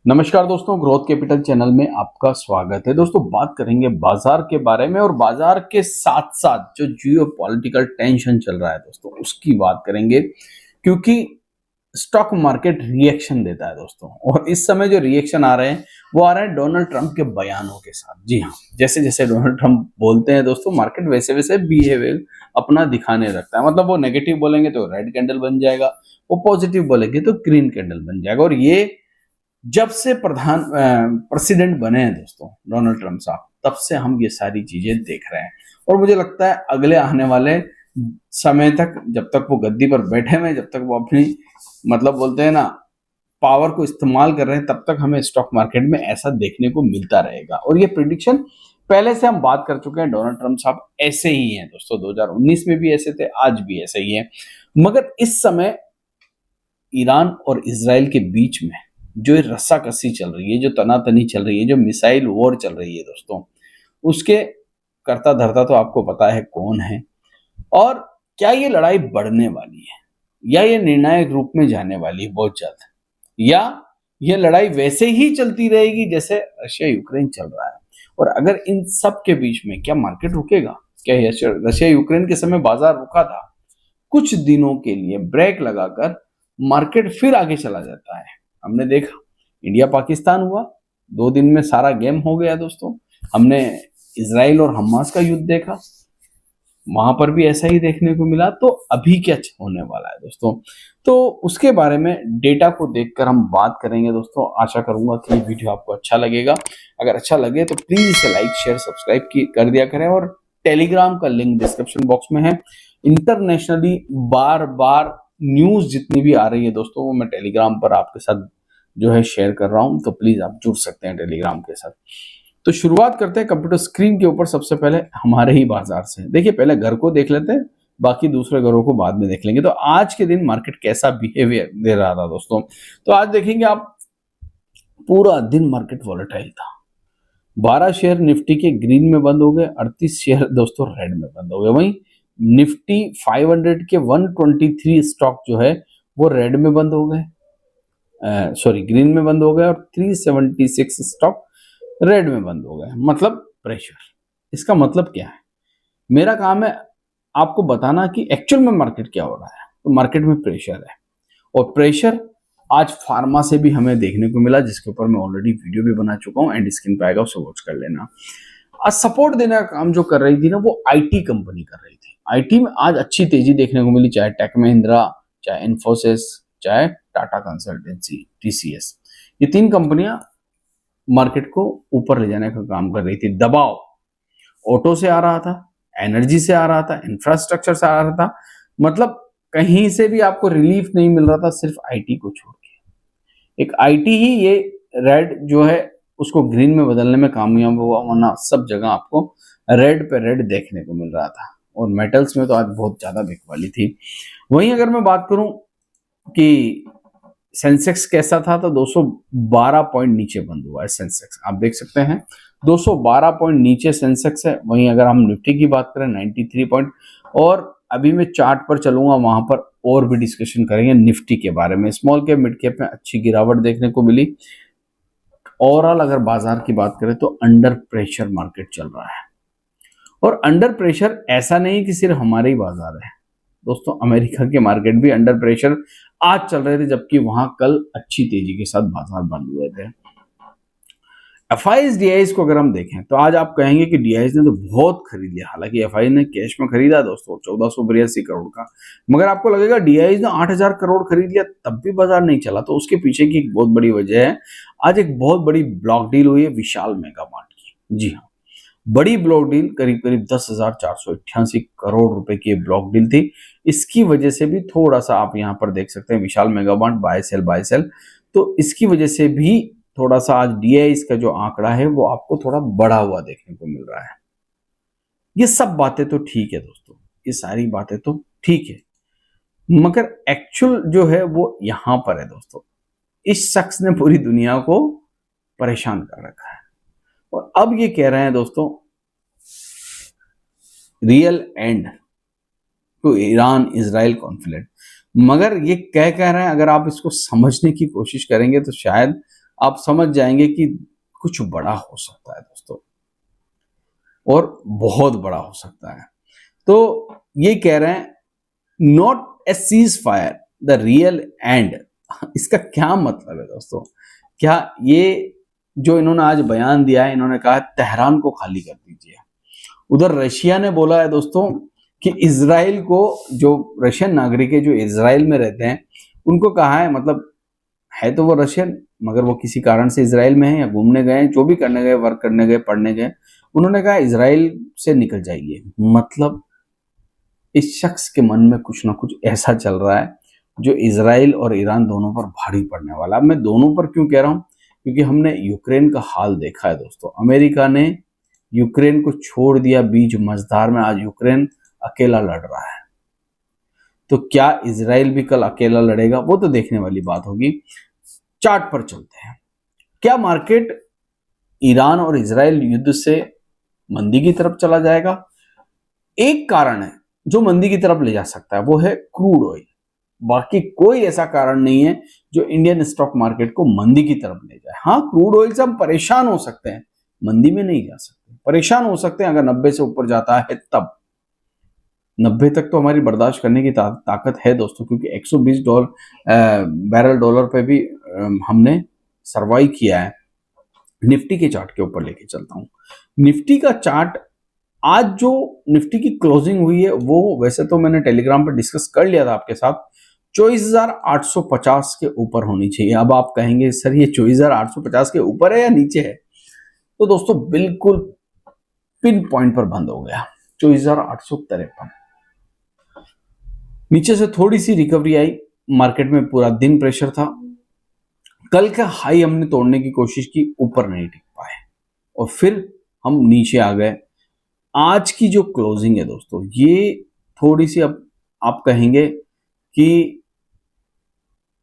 नमस्कार दोस्तों, growth capital channel में आपका स्वागत है। दोस्तों, बात करेंगे बाजार के बारे में और बाजार के साथ साथ जो जियो पॉलिटिकल टेंशन चल रहा है दोस्तों, उसकी बात करेंगे। क्योंकि स्टॉक मार्केट रिएक्शन देता है दोस्तों, और इस समय जो रिएक्शन आ रहे हैं वो आ रहे हैं डोनाल्ड ट्रंप के बयानों के साथ। जी हाँ, जैसे जैसे डोनाल्ड ट्रंप बोलते हैं दोस्तों, मार्केट वैसे वैसे बिहेवियर अपना दिखाने लगता है। मतलब वो नेगेटिव बोलेंगे तो रेड कैंडल बन जाएगा, वो पॉजिटिव बोलेंगे तो ग्रीन कैंडल बन जाएगा। और ये जब से प्रेसिडेंट बने हैं दोस्तों डोनाल्ड ट्रंप साहब, तब से हम ये सारी चीजें देख रहे हैं। और मुझे लगता है अगले आने वाले समय तक, जब तक वो गद्दी पर बैठे हुए, जब तक वो अपनी मतलब बोलते हैं ना पावर को इस्तेमाल कर रहे हैं, तब तक हमें स्टॉक मार्केट में ऐसा देखने को मिलता रहेगा। और ये प्रिडिक्शन पहले से हम बात कर चुके हैं। डोनाल्ड ट्रंप साहब ऐसे ही हैं दोस्तों, 2019 में भी ऐसे थे, आज भी ऐसे ही है। मगर इस समय ईरान और इसराइल के बीच में जो रस्साकसी चल रही है, जो तनातनी चल रही है, जो मिसाइल वॉर चल रही है दोस्तों, उसके कर्ता धर्ता तो आपको पता है कौन है। और क्या ये लड़ाई बढ़ने वाली है, या ये निर्णायक रूप में जाने वाली है बहुत जल्द, या ये लड़ाई वैसे ही चलती रहेगी जैसे रशिया यूक्रेन चल रहा है। और अगर इन सब के बीच में क्या मार्केट रुकेगा? क्या रशिया यूक्रेन के समय बाजार रुका था? कुछ दिनों के लिए ब्रेक लगाकर मार्केट फिर आगे चला जाता है। हमने देखा इंडिया पाकिस्तान हुआ, 2 दिन में सारा गेम हो गया दोस्तों। हमने इसराइल और हमास का युद्ध देखा, वहां पर भी ऐसा ही देखने को मिला। तो अभी क्या होने वाला है दोस्तों, तो उसके बारे में डेटा को देखकर हम बात करेंगे दोस्तों। आशा करूंगा कि ये वीडियो आपको अच्छा लगेगा। अगर अच्छा लगे तो प्लीज इसे लाइक शेयर सब्सक्राइब कर दिया करें। और टेलीग्राम का लिंक डिस्क्रिप्शन बॉक्स में है। इंटरनेशनली बार बार न्यूज जितनी भी आ रही है दोस्तों, वो मैं टेलीग्राम पर आपके साथ जो है शेयर कर रहा हूं। तो प्लीज आप जुड़ सकते हैं टेलीग्राम के साथ। तो शुरुआत करते हैं कंप्यूटर स्क्रीन के ऊपर सबसे पहले हमारे ही बाजार से। देखिए, पहले घर को देख लेते हैं, बाकी दूसरे घरों को बाद में देख लेंगे। तो आज के दिन मार्केट कैसा बिहेवियर दे रहा था दोस्तों, तो आज देखेंगे आप, पूरा दिन मार्केट वॉलेटाइल था। 12 शेयर निफ्टी के ग्रीन में बंद हो गए, 38 शेयर दोस्तों रेड में बंद हो गए। वहीं निफ्टी 500 के 123 स्टॉक जो है वो रेड में बंद हो गए, सॉरी ग्रीन में बंद हो गए। और 376 स्टॉक रेड में बंद हो गए। मतलब प्रेशर। इसका मतलब क्या है? मेरा काम है आपको बताना कि एक्चुअल में मार्केट क्या हो रहा है। तो मार्केट में प्रेशर है, और प्रेशर आज फार्मा से भी हमें देखने को मिला, जिसके ऊपर मैं ऑलरेडी वीडियो भी बना चुका हूं, एंड स्क्रीन पे आएगा, उसे वॉच कर लेना। आज सपोर्ट देने का काम जो कर रही थी ना, वो आईटी कंपनी कर रही थी। आईटी में आज अच्छी तेजी देखने को मिली, चाहे टेक महिंद्रा, चाहे इन्फोसिस, चाहे टाटा कंसल्टेंसी, टीसीएस। ये 3 कंपनियां मार्केट को ऊपर ले जाने का काम कर रही थी। दबाव ऑटो से आ रहा था, एनर्जी से आ रहा था, इंफ्रास्ट्रक्चर से आ रहा था। मतलब कहीं से भी आपको रिलीफ नहीं मिल रहा था, सिर्फ आईटी को छोड़ के। एक आईटी ही ये रेड जो है उसको ग्रीन में बदलने में कामयाब हुआ, वरना सब जगह आपको रेड पे रेड देखने को मिल रहा था। और मेटल्स में तो आज बहुत ज्यादा बिकवाली थी। वहीं अगर मैं बात करूं कि सेंसेक्स कैसा था, तो 212 पॉइंट नीचे बंद हुआ है सेंसेक्स। आप देख सकते हैं 212 पॉइंट नीचे सेंसेक्स है। वहीं अगर हम निफ्टी की बात करें 93 पॉइंट। और अभी मैं चार्ट पर चलूंगा, वहां पर और भी डिस्कशन करेंगे निफ्टी के बारे में। स्मॉल कैप मिड कैप में अच्छी गिरावट देखने को मिली। ओवरऑल अगर बाजार की बात करें तो अंडर प्रेशर मार्केट चल रहा है। और अंडर प्रेशर ऐसा नहीं कि सिर्फ हमारे ही बाजार है दोस्तों, अमेरिका के मार्केट भी अंडर प्रेशर आज चल रहे थे, जबकि वहां कल अच्छी तेजी के साथ बाजार बंद हुए थे। एफआईज डीआईज को अगर हम देखें तो आज आप कहेंगे कि डीआईज ने तो बहुत खरीद लिया। हालांकि एफआई ने कैश में खरीदा दोस्तों 1482 करोड़ का, मगर आपको लगेगा डीआईज ने 8000 करोड़ खरीद लिया तब भी बाजार नहीं चला। तो उसके पीछे की एक बहुत बड़ी वजह है, आज एक बहुत बड़ी ब्लॉक डील हुई है विशाल मेगा मार्ट की। जी हाँ, बड़ी ब्लॉक डील, करीब करीब 10,488 करोड़ रुपए की ब्लॉक डील थी। इसकी वजह से भी थोड़ा सा आप यहां पर देख सकते हैं विशाल मेगामार्ट बाय सेल। तो इसकी वजह से भी थोड़ा सा आज डीआईज का जो आंकड़ा है वो आपको थोड़ा बढ़ा हुआ देखने को मिल रहा है। ये सब बातें तो ठीक है दोस्तों, ये सारी बातें तो ठीक है, मगर एक्चुअल जो है वो यहां पर है दोस्तों। इस शख्स ने पूरी दुनिया को परेशान कर रखा है, और अब ये कह रहे हैं दोस्तों real end to Iran Israel conflict. मगर ये कह रहे हैं, अगर आप इसको समझने की कोशिश करेंगे तो शायद आप समझ जाएंगे कि कुछ बड़ा हो सकता है दोस्तों, और बहुत बड़ा हो सकता है। तो ये कह रहे हैं not a cease fire the real and. इसका क्या मतलब है दोस्तों? क्या ये जो इन्होंने आज बयान दिया है, इन्होंने कहा तेहरान को खाली कर दीजिए। उधर रशिया ने बोला है दोस्तों कि इजराइल को, जो रशियन नागरिक है जो इजराइल में रहते हैं, उनको कहा है, मतलब है तो वो रशियन, मगर वो किसी कारण से इजराइल में है या घूमने गए, जो भी करने गए, वर्क करने गए, पढ़ने गए, उन्होंने कहा इजराइल से निकल जाइए। मतलब इस शख्स के मन में कुछ ना कुछ ऐसा चल रहा है जो इजराइल और ईरान दोनों पर भारी पड़ने वाला। अब मैं दोनों पर क्यों कह रहा हूं? क्योंकि हमने यूक्रेन का हाल देखा है दोस्तों। अमेरिका ने यूक्रेन को छोड़ दिया बीच मझधार में, आज यूक्रेन अकेला लड़ रहा है। तो क्या इजराइल भी कल अकेला लड़ेगा? वो तो देखने वाली बात होगी। चार्ट पर चलते हैं। क्या मार्केट ईरान और इजराइल युद्ध से मंदी की तरफ चला जाएगा? एक कारण है जो मंदी की तरफ ले जा सकता है, वो है क्रूड ऑयल। बाकी कोई ऐसा कारण नहीं है जो इंडियन स्टॉक मार्केट को मंदी की तरफ ले जाए। हाँ, क्रूड ऑयल से हम परेशान हो सकते हैं, मंदी में नहीं जा सकते। परेशान हो सकते हैं अगर 90 से ऊपर जाता है तब। 90 तक तो हमारी बर्दाश्त करने की ताकत है दोस्तों, क्योंकि 120 बैरल डॉलर पे भी हमने सर्वाइव किया है। निफ्टी के चार्ट के ऊपर लेके चलता हूं। निफ्टी का चार्ट, आज जो निफ्टी की क्लोजिंग हुई है वो वैसे तो मैंने टेलीग्राम पर डिस्कस कर लिया था आपके साथ, 24,850 के ऊपर होनी चाहिए। अब आप कहेंगे सर ये 24,850 के ऊपर है या नीचे है? तो दोस्तों बिल्कुल पिन पॉइंट पर बंद हो गया, 24,853। नीचे से थोड़ी सी रिकवरी आई, मार्केट में पूरा दिन प्रेशर था। कल का हाई हमने तोड़ने की कोशिश की, ऊपर नहीं टिक पाए और फिर हम नीचे आ गए। आज की जो क्लोजिंग है दोस्तों, ये थोड़ी सी, अब आप कहेंगे कि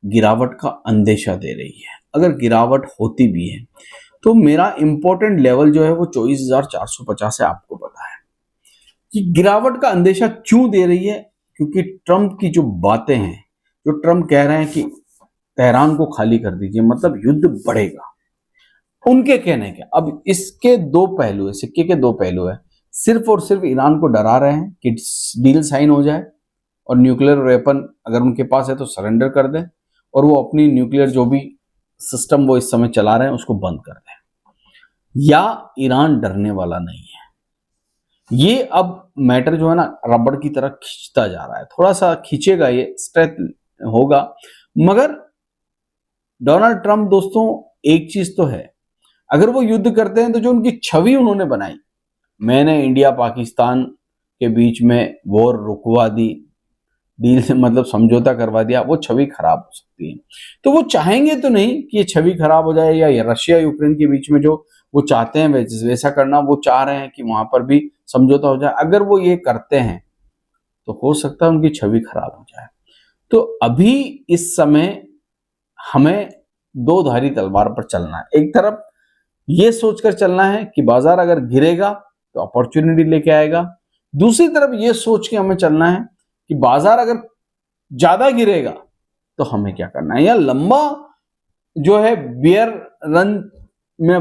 गिरावट का अंदेशा दे रही है। अगर गिरावट होती भी है तो मेरा इंपॉर्टेंट लेवल जो है वो 24,450 है। आपको पता है कि गिरावट का अंदेशा क्यों दे रही है? क्योंकि ट्रंप की जो बातें हैं, जो ट्रंप कह रहे हैं कि तेहरान को खाली कर दीजिए, मतलब युद्ध बढ़ेगा, उनके कहने के। अब इसके दो पहलू है, सिक्के के दो पहलू है। सिर्फ और सिर्फ ईरान को डरा रहे हैं कि डील साइन हो जाए और न्यूक्लियर वेपन अगर उनके पास है तो सरेंडर कर दें, और वो अपनी न्यूक्लियर जो भी सिस्टम वो इस समय चला रहे हैं उसको बंद कर दें। या ईरान डरने वाला नहीं है। ये अब मैटर जो है ना, रबड़ की तरह खींचता जा रहा है, थोड़ा सा खींचेगा, ये स्ट्रेच होगा। मगर डोनाल्ड ट्रंप दोस्तों, एक चीज तो है, अगर वो युद्ध करते हैं तो जो उनकी छवि उन्होंने बनाई, मैंने इंडिया पाकिस्तान के बीच में वॉर रुकवा दी, डील से मतलब समझौता करवा दिया, वो छवि खराब हो सकती है। तो वो चाहेंगे तो नहीं कि ये छवि खराब हो जाए, या रशिया यूक्रेन के बीच में जो वो चाहते हैं वैसा करना, वो चाह रहे हैं कि वहां पर भी समझौता हो जाए। अगर वो ये करते हैं तो हो सकता है उनकी छवि खराब हो जाए। तो अभी इस समय हमें दो धारी तलवार पर चलना है। एक तरफ ये सोचकर चलना है कि बाजार अगर गिरेगा तो अपॉर्चुनिटी लेके आएगा। दूसरी तरफ ये सोच के हमें चलना है कि बाजार अगर ज्यादा गिरेगा तो हमें क्या करना है, या लंबा जो है बियर रन में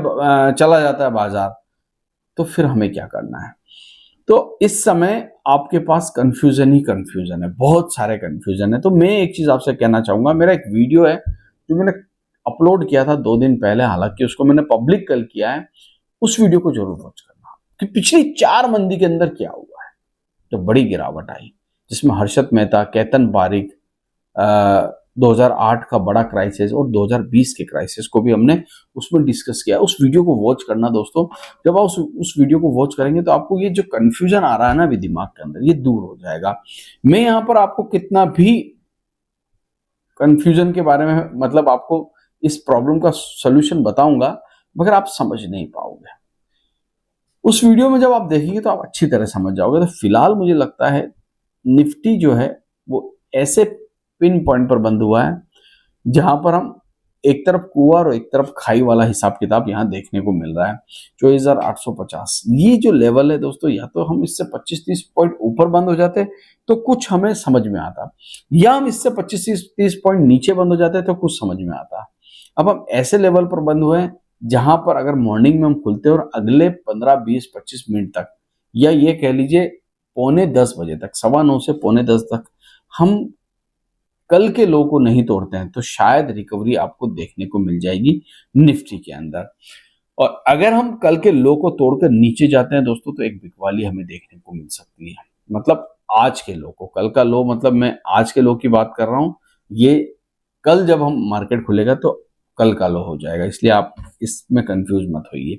चला जाता है बाजार, तो फिर हमें क्या करना है। तो इस समय आपके पास कंफ्यूजन ही कंफ्यूजन है, बहुत सारे कंफ्यूजन है। तो मैं एक चीज आपसे कहना चाहूंगा, मेरा एक वीडियो है जो मैंने अपलोड किया था 2 दिन पहले, हालांकि उसको मैंने पब्लिक कल किया है, उस वीडियो को जरूर वॉच करना कि पिछली 4 मंदी के अंदर क्या हुआ है, जो बड़ी गिरावट आई, जिसमें हर्षद मेहता, केतन पारिक, 2008 का बड़ा क्राइसिस और 2020 के क्राइसिस को भी हमने उसमें डिस्कस किया। उस वीडियो को वॉच करना दोस्तों। जब आप उस वीडियो को वॉच करेंगे तो आपको ये जो कंफ्यूजन आ रहा है ना अभी दिमाग के अंदर, ये दूर हो जाएगा। मैं यहाँ पर आपको कितना भी कंफ्यूजन के बारे में, मतलब आपको इस प्रॉब्लम का सोल्यूशन बताऊंगा, मगर आप समझ नहीं पाओगे। उस वीडियो में जब आप देखेंगे तो आप अच्छी तरह समझ जाओगे। तो फिलहाल मुझे लगता है निफ्टी जो है वो ऐसे पिन पॉइंट पर बंद हुआ है जहां पर हम एक तरफ कुआं और एक तरफ खाई वाला हिसाब किताब यहाँ देखने को मिल रहा है। 24,850 ये जो लेवल है दोस्तों, या तो हम इससे 25-30 पॉइंट ऊपर बंद हो जाते तो कुछ हमें समझ में आता, या हम इससे 25-30 पॉइंट नीचे बंद हो जाते तो कुछ समझ में आता। अब हम ऐसे लेवल पर बंद हुए जहां पर अगर मॉर्निंग में हम खुलते और अगले 15, 20, 25 मिनट तक, या ये कह लीजिए पौने 10 बजे तक, 9:15 से पौने 10 तक हम कल के लो को नहीं तोड़ते हैं, तो शायद रिकवरी आपको देखने को मिल जाएगी निफ्टी के अंदर। और अगर हम कल के लो को तोड़कर नीचे जाते हैं दोस्तों, तो एक बिकवाली हमें देखने को मिल सकती है। मतलब आज के लो को, कल का लो मतलब मैं आज के लो की बात कर रहा हूं, ये कल जब हम मार्केट खुलेगा तो कल का लो हो जाएगा, इसलिए आप इसमें कंफ्यूज मत होइए।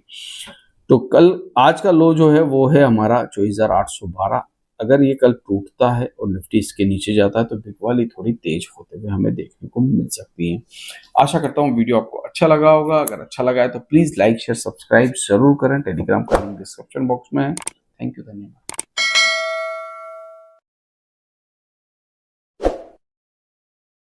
तो कल आज का लो जो है वो है हमारा 24,812। अगर ये कल टूटता है और निफ्टी इसके नीचे जाता है तो बिकवाली थोड़ी तेज होते हुए हमें देखने को मिल सकती है। आशा करता हूँ वीडियो आपको अच्छा लगा होगा। अगर अच्छा लगा है तो प्लीज लाइक शेयर सब्सक्राइब जरूर करें। टेलीग्राम का लिंक डिस्क्रिप्शन बॉक्स में है। थैंक यू, धन्यवाद।